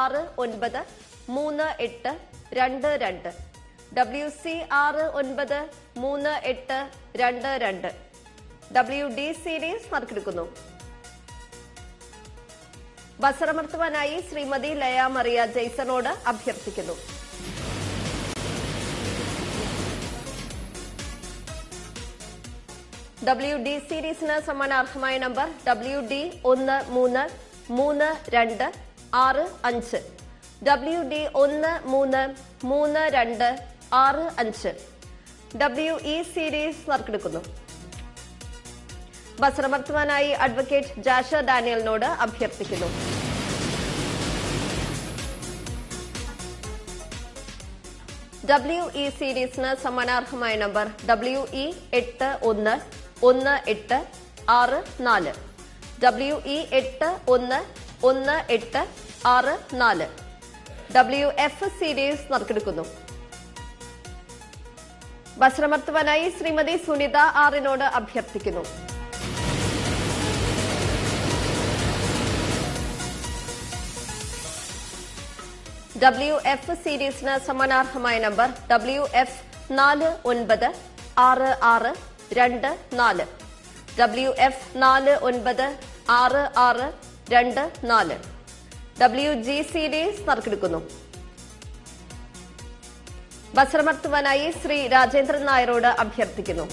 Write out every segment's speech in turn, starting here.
693822 WC 693822 WD series നറുക്കെടുക്കുന്നു. ബസറമർത്തുവാനായി ശ്രീമതി ലയ മറിയ ജെയ്സണോട് അഭ്യർത്ഥിക്കുന്നു. WD സീരീസിന് സമ്മാനാർഹമായ number WD 133265 WD 133265 WE series നറുക്കെടുക്കുന്നു. ബസറമർത്തുവാനായി അഡ്വക്കേറ്റ് ജാഷ ഡാനിയലിനോട് അഭ്യർത്ഥിക്കുന്നു. WE സീരീസിന് സമ്മാനാർഹമായ number WE 811864 WE 811864 WF series നറുക്കെടുക്കുന്നു. ബസറമർത്തുവാനായി ശ്രീമതി സുനിത ആറിനോട് അഭ്യർത്ഥിക്കുന്നു. WF സീരീസിന് സമ്മാനാർഹമായ number WF 496624 WF 496624 WG series നറുക്കെടുക്കുന്നു. ബസറമർത്തുവാനായി ശ്രീ രാജേന്ദ്രൻ നായരോട് അഭ്യർത്ഥിക്കുന്നു.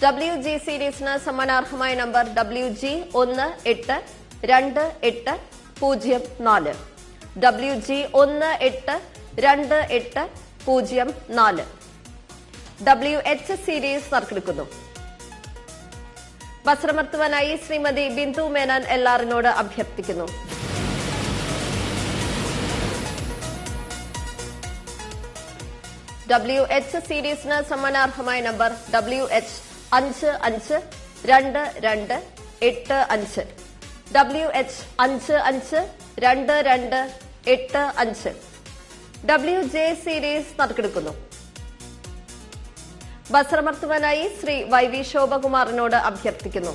WG സീരീസിന് സമ്മാനാർഹമായ number WG 182804 WG 182804 WH series നറുക്കെടുക്കുന്നു. ബസറമർത്തുവാനായി ശ്രീമതി ബിന്ദു മേനൻ എല്ലാറിനോട് അഭ്യർത്ഥിക്കുന്നു. WH സീരീസിന് സമ്മാനാർഹമായ number WH 552285 WH 552285 WJ series നറുക്കെടുക്കുന്നു. ബസറമർത്തുവാനായി ശ്രീ YV ശോഭകുമാറിനോട് അഭ്യർത്ഥിക്കുന്നു.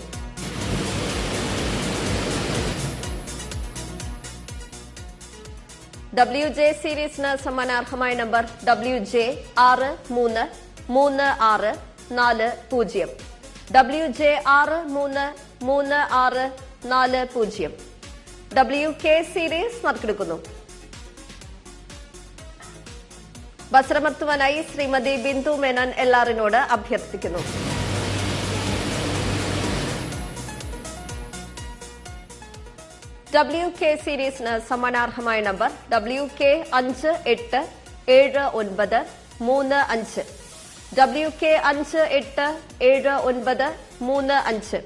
WJ സീരീസിന് സമ്മാനാർഹമായ number WJ 633640 WJ 633640 WK series നറുക്കെടുക്കുന്നു. ബസറമർത്തുവാനായി ശ്രീമതി ബിന്ദു മേനൻ എല്ലാറിനോട് അഭ്യർത്ഥിക്കുന്നു. WK സീരീസിന് സമ്മാനാർഹമായ number WK 587935 WK 587935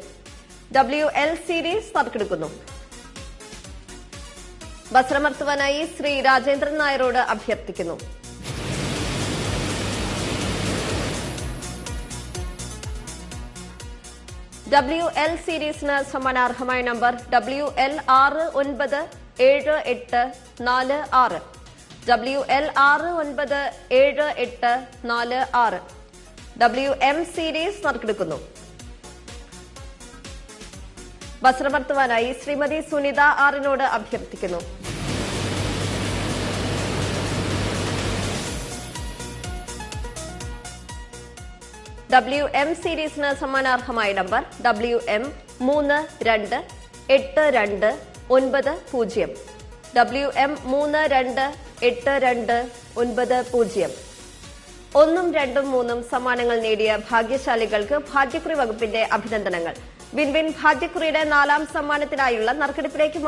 WL series നറുക്കെടുക്കുന്നു. ബസറമർത്തുവാനായി ശ്രീ രാജേന്ദ്രൻ നായരോട് അഭ്യർത്ഥിക്കുന്നു. WL സീരീസിന് സമ്മാനാർഹമായ number WL 697846 WL 697846 WM series നറുക്കെടുക്കുന്നു. ബസറമർത്തുവാനായി ശ്രീമതി സുനിത ആറിനോട് അഭ്യർത്ഥിക്കുന്നു. WM സീരീസിന് സമ്മാനാർഹമായ നമ്പർ WM 328290 WM 328290 1ഉം 2ഉം 3ഉം സമ്മാനങ്ങൾ നേടിയ ഭാഗ്യശാലികൾക്ക് ഭാഗ്യക്കുറി വകുപ്പിന്റെ അഭിനന്ദനങ്ങൾ. വിൻവിൻ ഭാഗ്യക്കുറിയുടെ 4ാം സമ്മാനത്തിനായുള്ള നറുക്കെടുപ്പിലേക്ക്